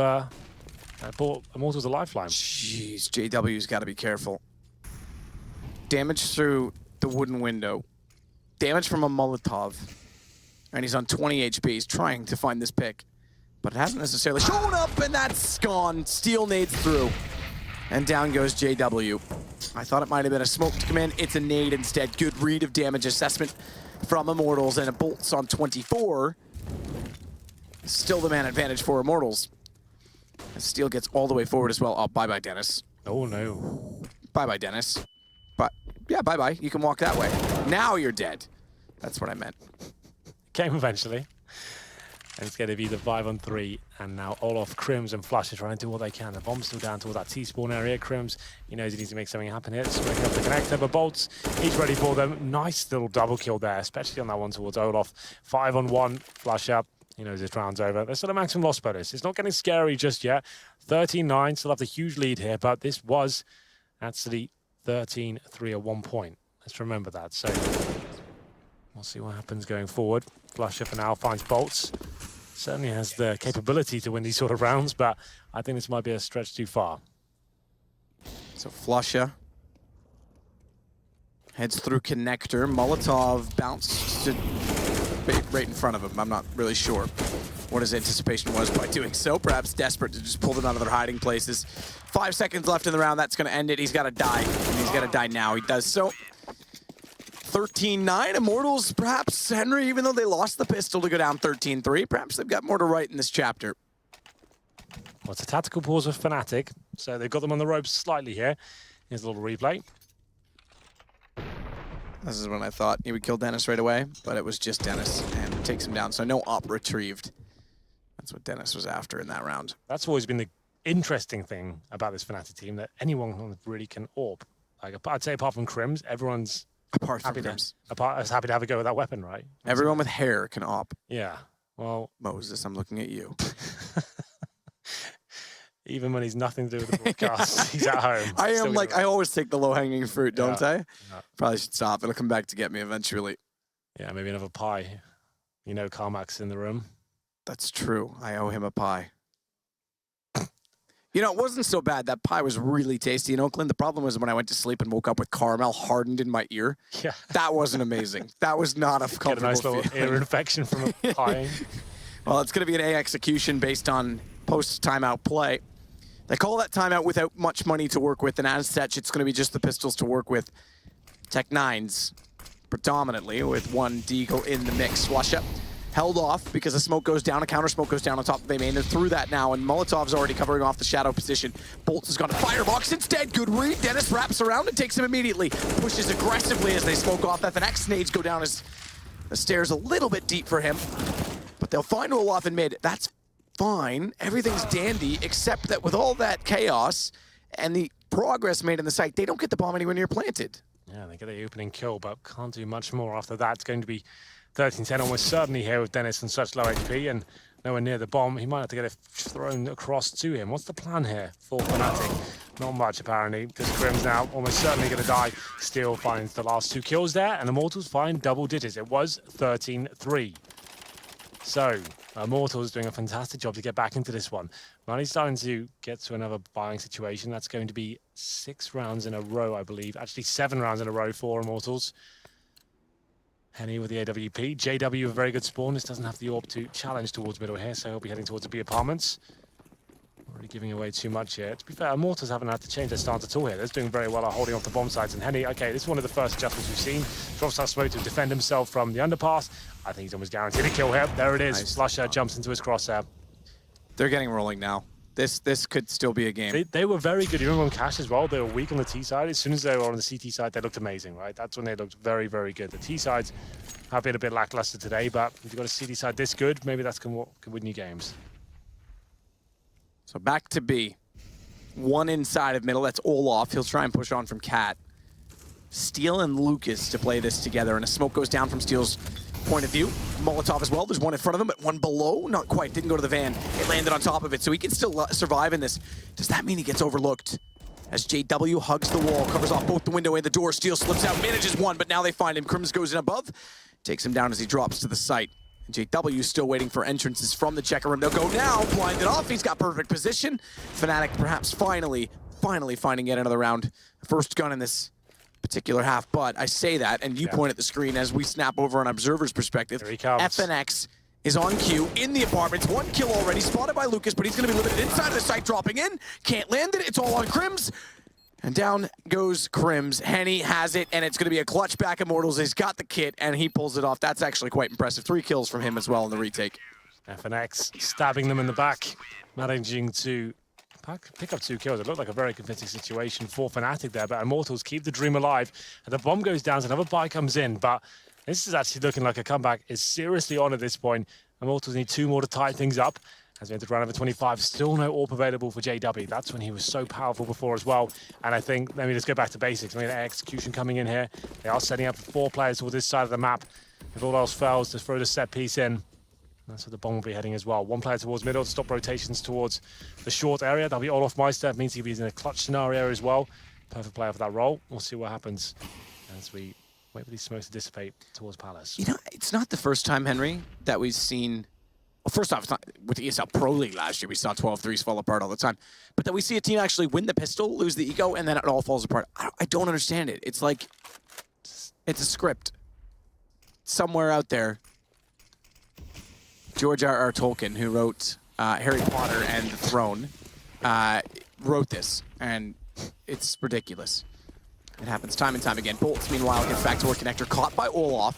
brought Immortals a lifeline. Jeez, JW's got to be careful. Damage through the wooden window. Damage from a Molotov. And he's on 20 HP. He's trying to find this pick. But it hasn't necessarily shown up, and that's gone. Steel nades through. And down goes JW. I thought it might have been a smoke to come in. It's a nade instead. Good read of damage assessment from Immortals, and a Bolts on 24. Still the man advantage for Immortals. And Steel gets all the way forward as well. Oh, bye-bye, Dennis. Oh, no. Bye-bye, Dennis. But, yeah, bye-bye. You can walk that way. Now you're dead. That's what I meant. Came eventually. And it's going to be the 5-on-3, and now Olaf, Crims, and Flush are trying to do what they can. The bomb's still down towards that T-spawn area. Crims, he knows he needs to make something happen here. Just breaking up the connector, but Bolts, he's ready for them. Nice little double kill there, especially on that one towards Olaf. 5-on-1, Flush up. He knows his round's over. There's still a maximum loss bonus. It's not getting scary just yet. 13-9, still have the huge lead here, but this was actually 13-3 at one point. Let's remember that. So we'll see what happens going forward. Flusher for now finds bolts. Certainly has the capability to win these sort of rounds, but I think this might be a stretch too far. So Flusher heads through connector. Molotov bounced to right in front of him. I'm not really sure what his anticipation was by doing so. Perhaps desperate to just pull them out of their hiding places. 5 seconds left in the round. That's going to end it. He's got to die. And he's got to die now. He does so. 13-9. Immortals, perhaps, Henry, even though they lost the pistol to go down 13-3, perhaps they've got more to write in this chapter. Well, it's a tactical pause with Fnatic, so they've got them on the ropes slightly here. Here's a little replay. This is when I thought he would kill Dennis right away, but it was just Dennis, and it takes him down. So no op retrieved. That's what Dennis was after in that round. That's always been the interesting thing about this Fnatic team, that anyone really can AWP. Like, I'd say apart from Crims, everyone's Apart from happy Crims. happy to have a go with that weapon, right? Everyone with hair can op. Yeah, well... Moses, I'm looking at you. Even when he's nothing to do with the broadcast, he's at home. I am like, I always take the low-hanging fruit, don't I? Yeah. Probably should stop. It'll come back to get me eventually. Yeah, maybe another pie. You know Carmack's in the room. That's true. I owe him a pie. You know, it wasn't so bad. That pie was really tasty in Oakland. The problem was when I went to sleep and woke up with caramel hardened in my ear. Yeah. That wasn't amazing. That was not a comfortable Get a nice little feeling. ear infection from a pie. Well, it's going to be an A execution based on post-timeout play. They call that timeout without much money to work with, and as such, it's going to be just the pistols to work with. Tech-9s, predominantly, with one Deagle in the mix. Flusha held off because the smoke goes down, a counter smoke goes down on top of A main. They're through that now, and Molotov's already covering off the shadow position. Bolts has gone to Firebox instead. Good read. Dennis wraps around and takes him immediately. Pushes aggressively as they smoke off. FNX nades go down as the stairs a little bit deep for him, but they'll find Olaf in mid. That's fine. Everything's dandy, except that with all that chaos and the progress made in the site, they don't get the bomb anywhere near planted. Yeah, they get the opening kill, but can't do much more after that. It's going to be 13-10 almost certainly here with Dennis on such low HP and nowhere near the bomb. He might have to get it thrown across to him. What's the plan here for Fnatic? Not much, apparently, because Grim's now almost certainly going to die. Steel finds the last 2 kills there, and Immortals find double digits. It was 13-3. So, Immortals doing a fantastic job to get back into this one. Money's starting to get to another buying situation. That's going to be 6 rounds in a row, I believe. Actually, 7 rounds in a row for Immortals. Henny with the AWP. JW a very good spawn. This doesn't have the AWP to challenge towards middle here, so he'll be heading towards the B apartments. Already giving away too much here. To be fair, Immortals haven't had to change their stance at all here. They're doing very well at holding off the bomb sites. And Henny, okay, this is one of the first adjustments we've seen. Drops that smoke to defend himself from the underpass. I think he's almost guaranteed a kill here. There it is. Nice. Flusher jumps into his crosshair. They're getting rolling now. This could still be a game. They were very good. You remember on Cash as well? They were weak on the T side. As soon as they were on the CT side, they looked amazing, right? That's when they looked very, very good. The T sides have been a bit lackluster today, but if you've got a CT side this good, maybe that's can win you games. So back to B. One inside of middle. That's Olaf. He'll try and push on from Cat. Steel and Lucas to play this together, and a smoke goes down from Steel's point of view. Molotov as well. There's one in front of him, but one below. Not quite. Didn't go to the van. It landed on top of it, so he can still survive in this. Does that mean he gets overlooked? As JW hugs the wall, covers off both the window and the door. Steel slips out, manages one, but now they find him. Crims goes in above, takes him down as he drops to the site. And JW still waiting for entrances from the checker room. They'll go now, blinded off. He's got perfect position. Fnatic perhaps finally finding yet another round. First gun in this particular half, but I say that, and you point at the screen as we snap over on Observer's perspective. Here he comes. FNX is on cue in the apartments. 1 kill already, spotted by Lucas, but he's going to be limited inside of the site, dropping in. Can't land it. It's all on Crims. And down goes Crims. Henny has it, and it's going to be a clutch back Immortals. He's got the kit, and he pulls it off. That's actually quite impressive. 3 kills from him as well in the retake. FNX stabbing them in the back, managing to pick up 2 kills. It looked like a very convincing situation for Fnatic there, but Immortals keep the dream alive. And the bomb goes down, so another buy comes in, but this is actually looking like a comeback is seriously on at this point. Immortals need 2 more to tie things up. As we enter round number 25, still no AWP available for JW. That's when he was so powerful before as well. And I think, let me just go back to basics. I mean, execution coming in here. They are setting up 4 players toward this side of the map. If all else fails, to throw the set piece in. That's where the bomb will be heading as well. One player towards middle to stop rotations towards the short area. That'll be Olaf Meister. Means he'll be in a clutch scenario as well. Perfect player for that role. We'll see what happens as we wait for these smokes to dissipate towards Palace. You know, it's not the first time, Henry, that we've seen... Well, first off, it's not, with the ESL Pro League last year, we saw 12-3s fall apart all the time. But that we see a team actually win the pistol, lose the eco, and then it all falls apart. I don't understand it. It's like... It's a script. Somewhere out there, George R.R. Tolkien, who wrote Harry Potter and the Throne, wrote this, and it's ridiculous. It happens time and time again. Bolts, meanwhile, gets back toward Connector, caught by Olaf,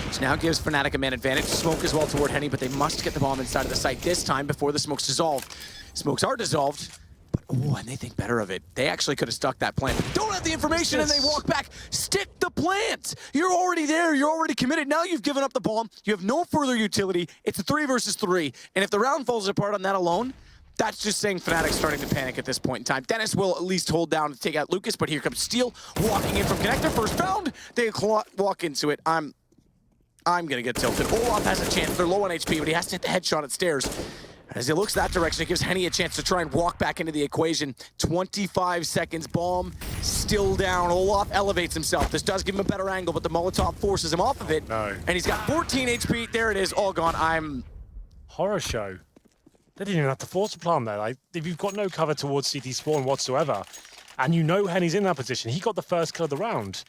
which now gives Fnatic a man advantage. Smoke as well toward Henny, but they must get the bomb inside of the site this time before the smokes dissolve. Smokes are dissolved, but oh, and they think better of it. They actually could have stuck that plant. But don't have the information, and they walk back. Stick the plant! You're already there, you're already committed. Now you've given up the bomb. You have no further utility. It's a 3 versus 3, and if the round falls apart on that alone, that's just saying Fnatic's starting to panic at this point in time. Dennis will at least hold down to take out Lucas, but here comes Steel walking in from Connector. First round, they walk into it. I'm gonna get tilted. Olaf has a chance. They're low on HP, but he has to hit the headshot at stairs. As he looks that direction, it gives Henny a chance to try and walk back into the equation. 25 seconds, bomb still down. Olaf elevates himself. This does give him a better angle, but the Molotov forces him off of it. No. And he's got 14 HP. There it is, all gone. Horror show. They didn't even have to force a plan there. Like, if you've got no cover towards CT spawn whatsoever, and you know Henny's in that position, he got the first kill of the round.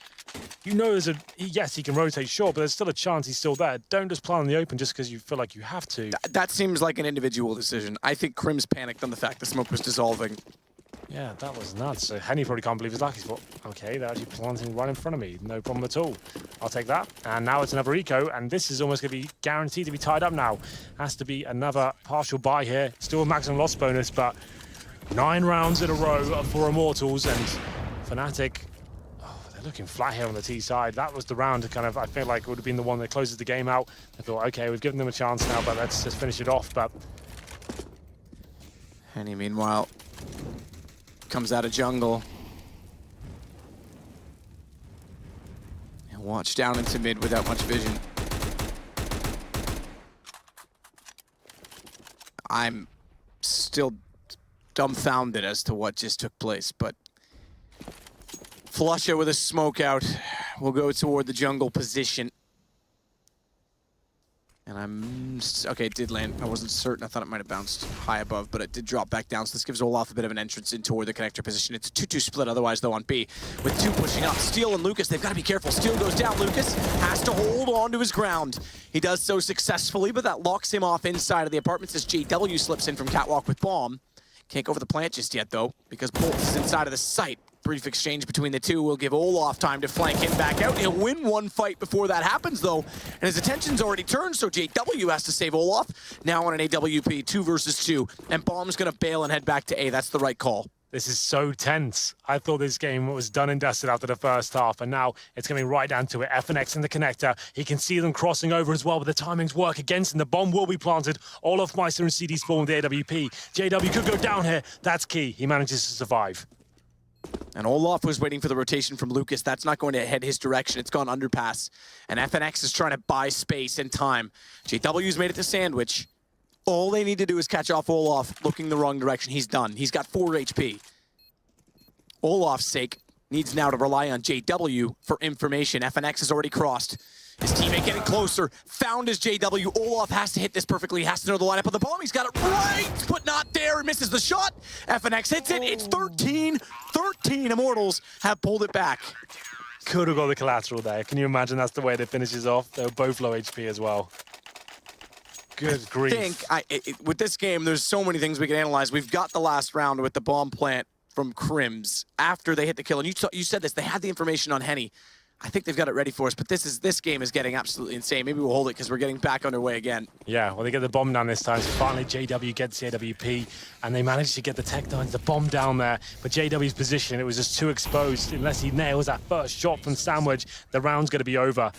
You know yes, he can rotate, sure, but there's still a chance he's still there. Don't just plan in the open just because you feel like you have to. That seems like an individual decision. I think Krim's panicked on the fact the smoke was dissolving. Yeah, that was nuts. So Henny probably can't believe his luck. He's thought, okay, they're actually planting right in front of me. No problem at all. I'll take that. And now it's another eco, and this is almost going to be guaranteed to be tied up now. Has to be another partial buy here. Still a maximum loss bonus, but 9 rounds in a row for Immortals, and Fnatic, they're looking flat here on the T side. That was the round to kind of, I feel like, would have been the one that closes the game out. I thought, okay, we've given them a chance now, but let's just finish it off. But Henny, meanwhile, comes out of jungle. And watch down into mid without much vision. I'm still dumbfounded as to what just took place, but Flusha with a smoke out will go toward the jungle position. And okay, it did land. I wasn't certain. I thought it might have bounced high above, but it did drop back down. So this gives Olaf a bit of an entrance in toward the connector position. It's a 2-2 split otherwise, though, on B. With 2 pushing up. Steel and Lucas, they've got to be careful. Steel goes down. Lucas has to hold on to his ground. He does so successfully, but that locks him off inside of the apartments as JW slips in from Catwalk with bomb. Can't go over the plant just yet, though, because Bolt is inside of the site. Brief exchange between the two will give Olaf time to flank him back out. He'll win one fight before that happens, though, and his attention's already turned, so JW has to save Olaf. Now on an AWP, 2 versus 2, and Bomb's gonna bail and head back to A. That's the right call. this is so tense. I thought this game was done and dusted after the first half, and now it's coming right down to it. FNX in the connector. He can see them crossing over as well, but the timings work against him. The bomb will be planted. Olaf Meister and CD spawn with the AWP. JW could go down here. That's key. He manages to survive. And Olaf was waiting for the rotation from Lucas. That's not going to head his direction. It's gone underpass. And FNX is trying to buy space and time. JW's made it to Sandwich. All they need to do is catch off Olaf looking the wrong direction. He's done. He's got 4 HP. Olaf's sake needs now to rely on JW for information. FNX has already crossed. His teammate getting closer. Found his JW. Olaf has to hit this perfectly. He has to know the lineup of the bomb. He's got it right, but not there. He misses the shot. FNX hits it. It's 13. 13 Immortals have pulled it back. Could have got the collateral there. Can you imagine that's the way that finishes off? They were both low HP as well. Good grief. I think with this game, there's so many things we can analyze. We've got the last round with the bomb plant from Crims after they hit the kill. And you said this, they had the information on Henny. I think they've got it ready for us, but this game is getting absolutely insane. Maybe we'll hold it because we're getting back underway again. Yeah, well, they get the bomb down this time, so finally JW gets the AWP, and they manage to get the tech downs, the bomb down there. But JW's position, it was just too exposed. Unless he nails that first shot from Sandwich, the round's going to be over.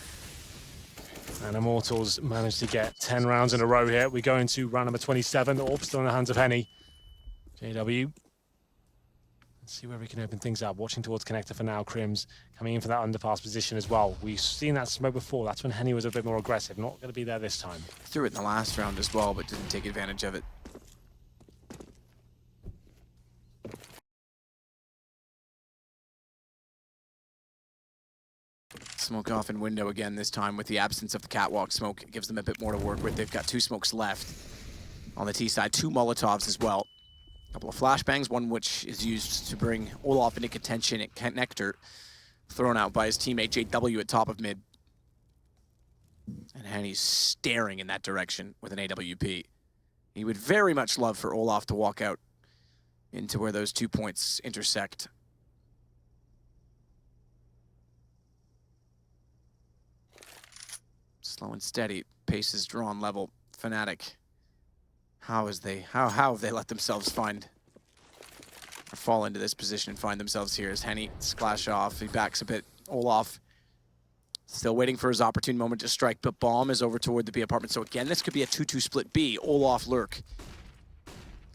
And Immortals managed to get 10 rounds in a row here. We go into round number 27, the AWP still in the hands of Henny. JW Let's see where we can open things up. Watching towards connector for now. Crims coming in for that underpass position as well. We've seen that smoke before. That's when Henny was a bit more aggressive. Not going to be there this time. Threw it in the last round as well, but didn't take advantage of it. Smoke off in window again this time with the absence of the catwalk smoke. It gives them a bit more to work with. They've got 2 smokes left on the T side, 2 Molotovs as well. A couple of flashbangs, one which is used to bring Olaf into contention at connector, thrown out by his teammate JW at top of mid. And Henny's staring in that direction with an AWP. He would very much love for Olaf to walk out into where those 2 points intersect. Slow and steady, pace is drawn level. Fnatic. How have they let themselves find or fall into this position and find themselves here as Henny splash off. He backs a bit. Olaf still waiting for his opportune moment to strike, but Bomb is over toward the B apartment. So again, this could be a 2-2 split B. Olaf lurk.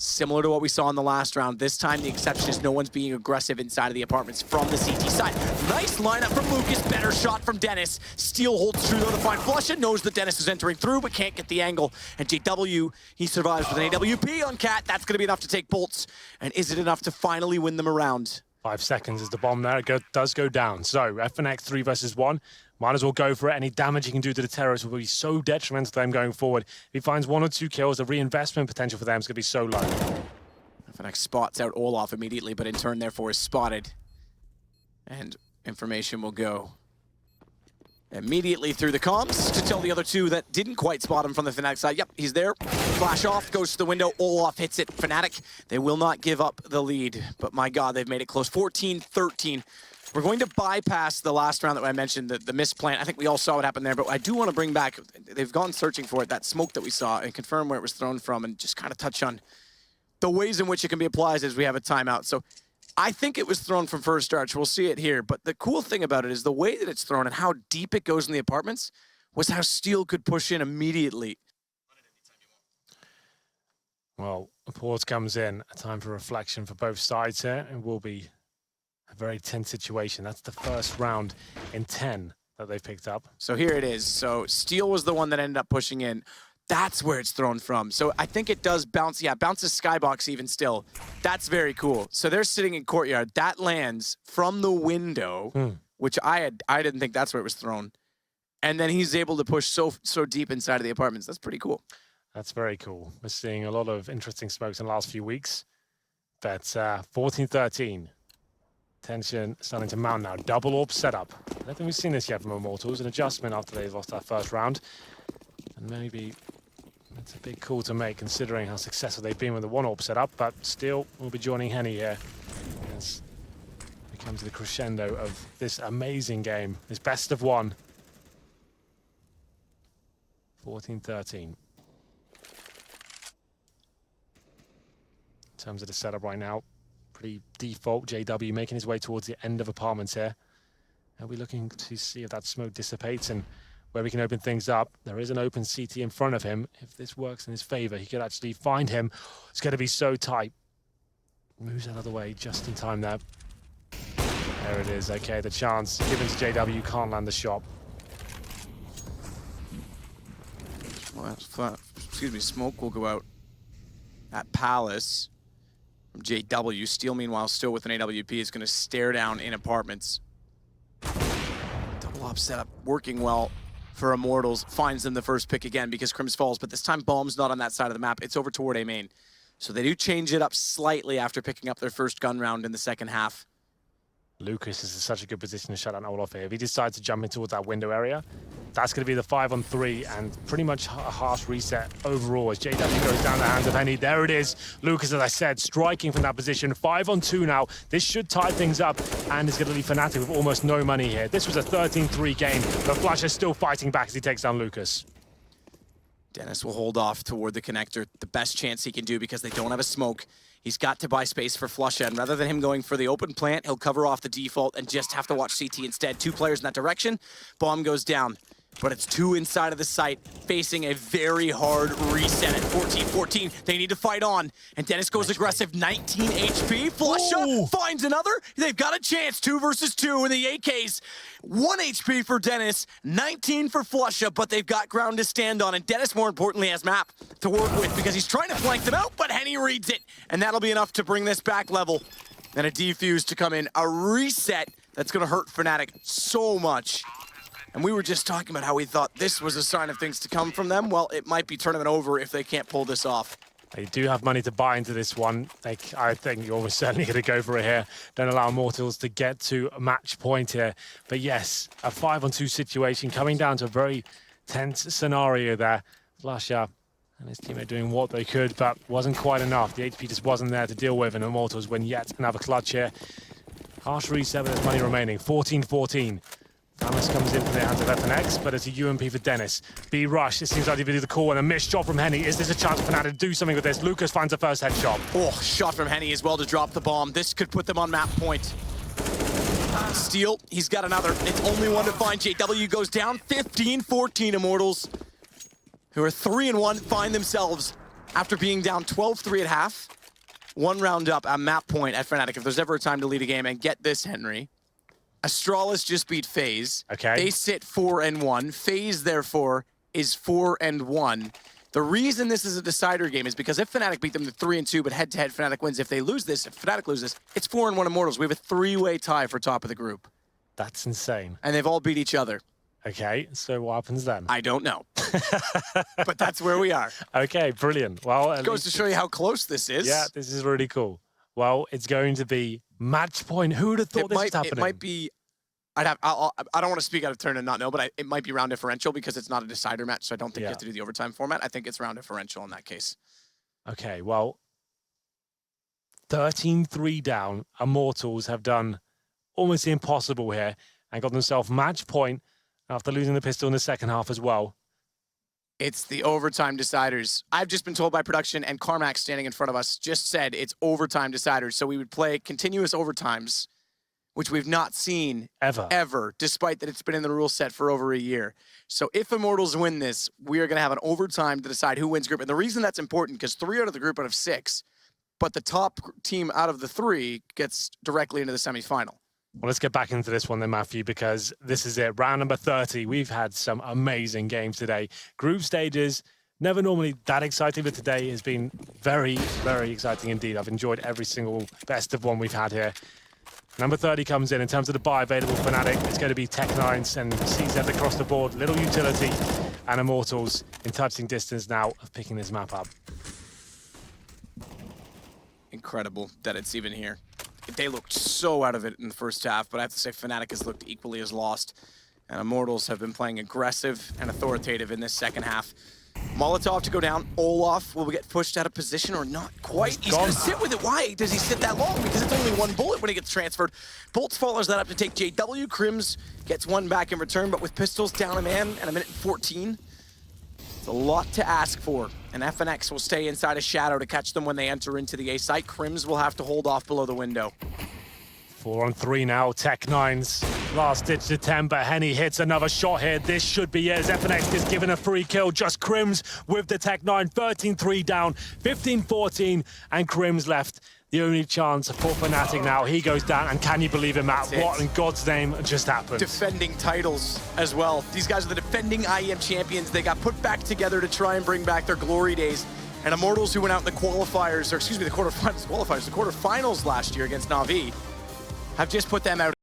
Similar to what we saw in the last round. This time, the exception is no one's being aggressive inside of the apartments from the CT side. Nice lineup from Lucas. Better shot from Dennis. Steele holds true though to find Flusha. Knows that Dennis is entering through, but can't get the angle. And JW, he survives with an AWP on Cat. That's going to be enough to take bolts. And is it enough to finally win them around? 5 seconds is the bomb there. It does go down. So Fnatic 3 versus 1. Might as well go for it. Any damage he can do to the terrorists will be so detrimental to them going forward. If he finds 1 or 2 kills, the reinvestment potential for them is going to be so low. Fnatic spots out Olaf immediately, but in turn, therefore, is spotted. And information will go immediately through the comms to tell the other 2 that didn't quite spot him from the Fnatic side. Yep, he's there. Flash off, goes to the window. Olaf hits it. Fnatic, they will not give up the lead. But my God, they've made it close. 14-13. We're going to bypass the last round that I mentioned, the misplant. I think we all saw what happened there, but I do want to bring back, they've gone searching for it, that smoke that we saw, and confirm where it was thrown from, and just kind of touch on the ways in which it can be applied as we have a timeout. So I think it was thrown from first arch. We'll see it here. But the cool thing about it is the way that it's thrown and how deep it goes in the apartments was how Steele could push in immediately. Well, a pause comes in. A time for reflection for both sides here. It will be a very tense situation. That's the first round in 10 that they've picked up. So here it is. So Steele was the one that ended up pushing in. That's where it's thrown from. So I think it does bounce. Yeah, bounces skybox even still. That's very cool. So they're sitting in courtyard. That lands from the window, which I didn't think that's where it was thrown. And then he's able to push so deep inside of the apartments. That's pretty cool. That's very cool. We're seeing a lot of interesting smokes in the last few weeks. But 14-13. Tension starting to mount now. Double orb setup. I don't think we've seen this yet from Immortals. An adjustment after they lost that first round. And maybe it's a big call to make considering how successful they've been with the 1 orb setup. But still, we'll be joining Henny here as we come to the crescendo of this amazing game. This best of 1. 14-13. In terms of the setup right now, pretty default. JW making his way towards the end of apartments here. Are we looking to see if that smoke dissipates and where we can open things up? There is an open CT in front of him. If this works in his favor, he could actually find him. It's going to be so tight. Moves out of the way just in time there. There it is. Okay, the chance given to JW, can't land the shot. Well, excuse me, smoke will go out at Palace from JW. Steele, meanwhile, still with an AWP, is going to stare down in apartments. Double op setup working well for Immortals. Finds them the first pick again because Crims falls, but this time Bomb's not on that side of the map. It's over toward A main. So they do change it up slightly after picking up their first gun round in the second half. Lucas is in such a good position to shut down Olaf here. If he decides to jump in towards that window area, that's going to be the 5-on-3 and pretty much a harsh reset overall as JW goes down the hands of Henny. There it is. Lucas, as I said, striking from that position. 5-on-2 now. This should tie things up and is going to leave Fnatic with almost no money here. This was a 13-3 game, but Flash is still fighting back as he takes down Lucas. Dennis will hold off toward the connector. The best chance he can do because they don't have a smoke. He's got to buy space for Flusha, and rather than him going for the open plant, he'll cover off the default and just have to watch CT instead. 2 players in that direction. Bomb goes down. but it's 2 inside of the site, facing a very hard reset at 14-14. They need to fight on, and Dennis goes aggressive, 19 HP. Flusha finds another. They've got a chance, 2 versus 2 in the AKs. 1 HP for Dennis, 19 for Flusha, but they've got ground to stand on, and Dennis, more importantly, has map to work with because he's trying to flank them out, but Henny reads it, and that'll be enough to bring this back level. Then a defuse to come in, a reset that's gonna hurt Fnatic so much. And we were just talking about how we thought this was a sign of things to come from them. Well, it might be tournament over if they can't pull this off. They do have money to buy into this one. I think you're almost certainly going to go for it here. Don't allow Immortals to get to a match point here. But yes, a 5-on-2 situation coming down to a very tense scenario there. Flusha and his teammate doing what they could, but wasn't quite enough. The HP just wasn't there to deal with, and Immortals win yet another clutch here. Harsh reset, but there's money remaining. 14-14. Thomas comes into the hands of FNX, but it's a UMP for Dennis. B rush, it seems like they do the call, and a missed shot from Henny. Is this a chance for Fnatic to do something with this? Lucas finds the first headshot. Oh, shot from Henny as well to drop the bomb. This could put them on map point. Steal, he's got another. It's only one to find. JW goes down, 15-14 Immortals, who are 3-1, find themselves after being down 12-3 at half. 1 round up at map point at Fnatic. If there's ever a time to lead a game, and get this, Henry. Astralis just beat FaZe. Okay. They sit 4-1. FaZe, therefore, is 4-1. The reason this is a decider game is because if Fnatic beat them to 3-2, but head-to-head Fnatic wins. If they lose this, if Fnatic loses, it's 4-1 Immortals. We have a 3-way tie for top of the group. That's insane. And they've all beat each other. Okay, so what happens then? I don't know. But that's where we are. Okay, brilliant. Well, at Goes to show you how close this is. Yeah, this is really cool. Well, it's going to be match point. Who would have thought this was happening? It might be. I don't want to speak out of turn and not know, but it might be round differential because it's not a decider match, so I don't think you have to do the overtime format. I think it's round differential in that case. Okay, well, 13-3 down. Immortals have done almost the impossible here and got themselves match point after losing the pistol in the second half as well. It's the overtime deciders. I've just been told by production, and Carmack standing in front of us just said it's overtime deciders. So we would play continuous overtimes, which we've not seen ever, despite that it's been in the rule set for over a year. So if Immortals win this, we are going to have an overtime to decide who wins group. And the reason that's important, because 3 out of the group out of 6, but the top team out of the 3 gets directly into the semifinal. Well, let's get back into this one then, Matthew, because this is it. Round number 30. We've had some amazing games today. Group stages, never normally that exciting, but today has been very, very exciting indeed. I've enjoyed every single best of one we've had here. Number 30 comes in terms of the buy available for Fnatic. It's going to be Tech9s and CZ across the board. Little utility and Immortals in touching distance now of picking this map up. Incredible that it's even here. They looked so out of it in the first half, but I have to say Fnatic has looked equally as lost. And Immortals have been playing aggressive and authoritative in this second half. Molotov to go down. Olaf will get pushed out of position or not quite. He's going to sit with it. Why does he sit that long? Because it's only 1 bullet when he gets transferred. Bolts follows that up to take JW. Crims gets 1 back in return, but with pistols down a man and a minute 14. It's a lot to ask for. And FNX will stay inside a shadow to catch them when they enter into the A site. Crims will have to hold off below the window. 4-on-3 now, Tech9s. Last-ditch attempt, but Henny hits another shot here. This should be it, as FNX is given a free kill. Just Crims with the Tech9, 13-3 down, 15-14, and Crims left the only chance for Fnatic now. He goes down, and can you believe it, Matt? What in God's name just happened? Defending titles as well. These guys are the defending IEM champions. They got put back together to try and bring back their glory days. And Immortals, who went out in the qualifiers, or excuse me, the quarterfinals last year against Na'Vi, have just put them out.